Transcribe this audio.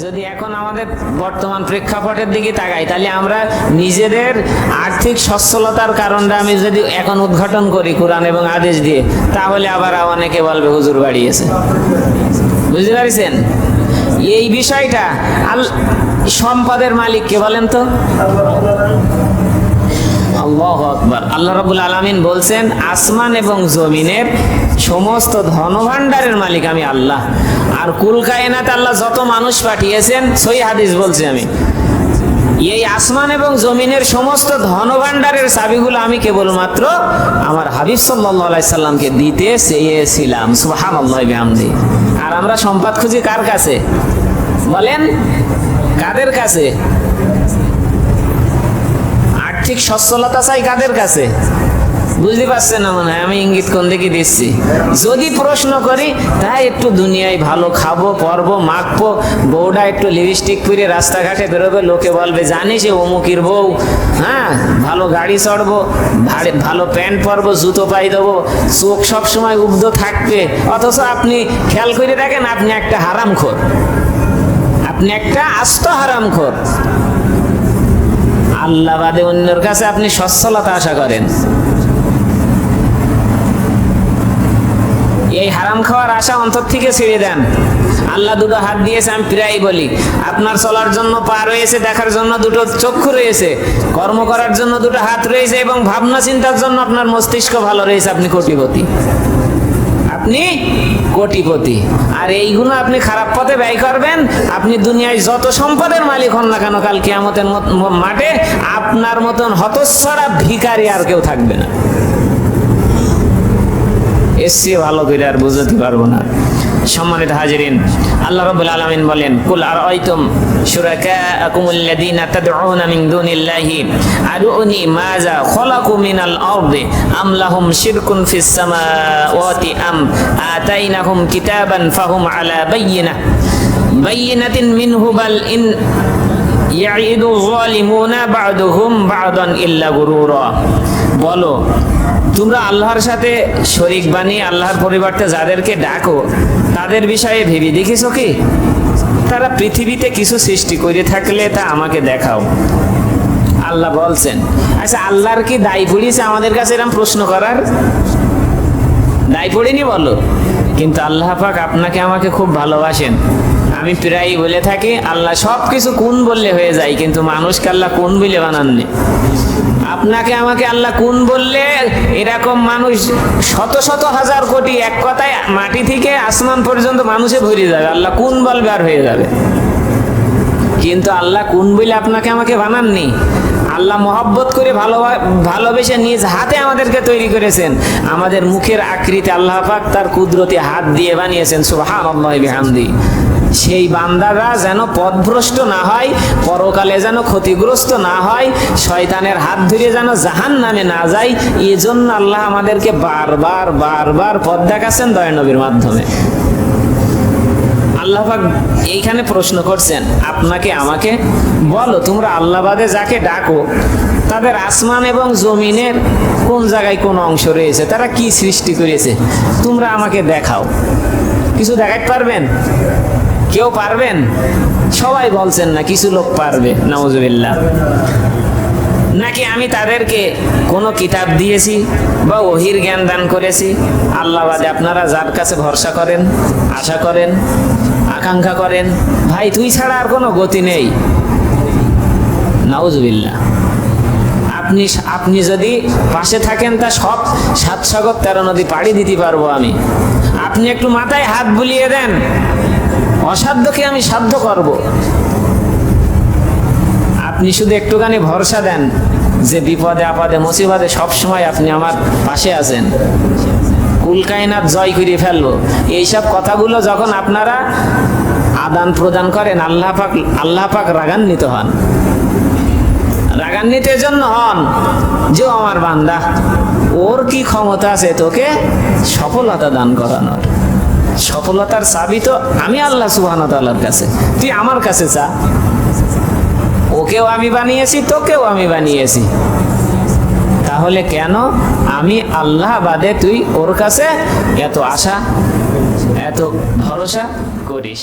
যদি এখন আমাদের বর্তমান প্রেক্ষাপটের দিকে তাকাই, তাহলে আমরা নিজেদের আর্থিক সচ্ছলতার কারণটা আমি যদি এখন উদ্ঘাটন করি কোরআন এবং আদেশ দিয়ে, তাহলে আবার অনেকে বলবে হুজুর বাড়িয়েছে। বুঝতে পারছেন এই বিষয়টা? সম্পদের মালিক কে বলেন তো? আল্লাহু আকবার। আল্লাহ রাব্বুল আলামিন বলছেন, আসমান এবং জমিনের সমস্ত ধনভাণ্ডারের মালিক আমি আল্লাহ। আর কুল কায়নাত আল্লাহ যত মানুষ পাঠিয়েছেন, সহিহ হাদিস বলছি আমি, এই আসমান এবং জমিনের সমস্ত ধনভাণ্ডারের চাবিগুলো আমি কেবলমাত্র আমার হাবিব সাল্লাল্লাহু আলাইহি সাল্লামকে দিতে চেয়েছিলাম। সুবহানাল্লাহি বিহামদিহি। আর আমরা সম্পদ খুঁজি কার কাছে বলেন? কাদের কাছে? আর্থিক সচ্ছলতা চাই কাদের কাছে? বুঝতে পারছেন না মনে হয়? আমি ইঙ্গিত কোন দিকে দিচ্ছি। যদি প্রশ্ন করি, তাই একটু দুনিয়ায় ভালো খাবো, পরবো, মাখবো, বউটা একটু লিপস্টিক পরে রাস্তাঘাটে বেরোবে, লোকে বলবে জানিস এ অমুকির বউ, হ্যাঁ, ভালো গাড়ি চড়বো, ভালো প্যান্ট পরবো, জুতো পাই দেবো, চোখ সবসময় উব্ধ থাকবে। অথচ আপনি খেয়াল করে দেখেন, আপনি একটা হারামখোর, আপনি একটা আস্ত হারামখোর। আল্লাহ বাদে অন্যের কাছে আপনি সচ্ছলতা আশা করেন। এই হারাম খাওয়ার আশা অন্তর থেকে ছেড়ে দেন। আল্লাহ দুটো হাত দিয়েছে, আমি প্রায় বলি, আপনার চলার জন্য পা রয়েছে, দেখার জন্য দুটো চক্ষু রয়েছে, কর্ম করার জন্য দুটো হাত রয়েছে, এবং ভাবনা চিন্তার জন্য আপনার মস্তিষ্ক ভালো রয়েছে। আপনি কোটিপতি, আপনি কোটিপতি। আর এইগুলো আপনি খারাপ পথে ব্যয় করবেন, আপনি দুনিয়ায় যত সম্পদের মালিক হন না কেন, কাল কিয়ামতের মাঠে আপনার মতন হতচ্ছাড়া ভিখারি আর কেউ থাকবে না। এসে ভালো করে আর বুঝতে পারবো না। সম্মানিত হাজিরিন, আল্লাহ রাব্বুল আলামিন বলেন, কুল আরাইতুম শুরাকাআকুমুল্লাযীনা তাদউনা মিন দুনিল্লাহি আদউনি মাযা খালাকু মিনাল আরদি আম লাহুম শিরকুন ফিস সামাওয়াতি আম আতাইনাহুম কিতাবান ফাহুম আলা বায়্যিনাতিন মিনহু বাল ইন ইয়াইদু যালিমুনা বা'দুহুম বা'দান ইল্লা গুরুরা। বলো, তোমরা আল্লাহর সাথে শরীক বানিয়ে আল্লাহর পরিবর্তে যাদেরকে ডাকো, তাদের বিষয়ে ভেবে দেখেছো কি? তারা পৃথিবীতে কিছু সৃষ্টি করে থাকলে তা আমাকে দেখাও। আল্লাহ বলছেন। আচ্ছা, আল্লাহর কি দায় পড়িয়েছে আমাদের কাছে এরকম প্রশ্ন করার? দায় পড়েনি বলো? কিন্তু আল্লাহ পাক আপনাকে আমাকে খুব ভালোবাসেন। আমি প্রায়ই বলে থাকি, আল্লাহ সব কিছু কোন বললে হয়ে যায়, কিন্তু মানুষকে আল্লাহ কোন বলে বানাননি। আপনাকে আমাকে আল্লাহ কোন বললে এরকম মানুষ শত শত হাজার কোটি, এক কথায় মাটি থেকে আসমান পর্যন্ত মানুষে ভরে যাবে। আল্লাহ কোন বলবে আর হয়ে যাবে। কিন্তু আল্লাহ কোন বলে আপনাকে আমাকে বানাননি। আল্লাহ মহব্বত করে ভালোবেসে নিজ হাতে আমাদেরকে তৈরি করেছেন। আমাদের মুখের আকৃতি আল্লাহ পাক তার কুদরতি হাত দিয়ে বানিয়েছেন। সুবহানাল্লাহি বিহামদিহি। সেই বান্দারা যেন পথভ্রষ্ট না হয়, পরকালে যেন ক্ষতিগ্রস্ত না হয়, শয়তানের হাত ধরে যেন জাহান্নামে না যায়, এজন্য আল্লাহ আমাদেরকে বারবার বারবার পথ দেখাচ্ছেন দয়া নবীর মাধ্যমে। আল্লাহ পাক এইখানে প্রশ্ন করছেন আপনাকে আমাকে, বলো তোমরা আল্লাহ বাদে যাকে ডাকো, তাদের আসমান এবং জমিনের কোন জায়গায় কোন অংশ রয়েছে, তারা কি সৃষ্টি করেছে, তোমরা আমাকে দেখাও। কিছু দেখাতে পারবেন? কেউ পারবেন? সবাই বলছেন না, কিছু লোক পারবে, নাউজুবিল্লাহ। নাকি আমি তাদেরকে কোনো কিতাব দিয়েছি বা ওহির জ্ঞান দান করেছি? আল্লাহ বাদে আপনারা যার কাছে ভরসা করেন, আশা করেন, আকাঙ্ক্ষা করেন, ভাই তুই ছাড়া আর কোনো গতি নেই, নাউজুবিল্লাহ। আপনি যদি পাশে থাকেন, তা সব 7 সাগর 13 নদী পাড়ি দিতে পারবো আমি। আপনি একটু মাথায় হাত বুলিয়ে দেন, অসাধ্যকে আমি সাধ্য করব। আপনি শুধু একটুখানি ভরসা দেন যে বিপদে আপদে মুসিবতে সবসময় আপনি আমার পাশে আছেন, কুল কায়নাত জয় করে ফেলবো। এইসব কথাগুলো যখন আপনারা আদান প্রদান করেন, আল্লাহ পাক রাগান্বিত হন। রাগান্বিতের জন্য হন যে আমার বান্দা, ওর কি ক্ষমতা আছে তোকে সফলতা দান করানোর। সফলতার চাবি তো আমি আল্লাহ সুবহানাহু ওয়া তাআলার কাছে, তুই আমার কাছে চা। ওকেও আমি বানিয়েছি, তোকেও আমি বানিয়েছি, তাহলে কেন আমি আল্লাহ বাদে তুই ওর কাছে এত আশা, এত ভরসা করিস?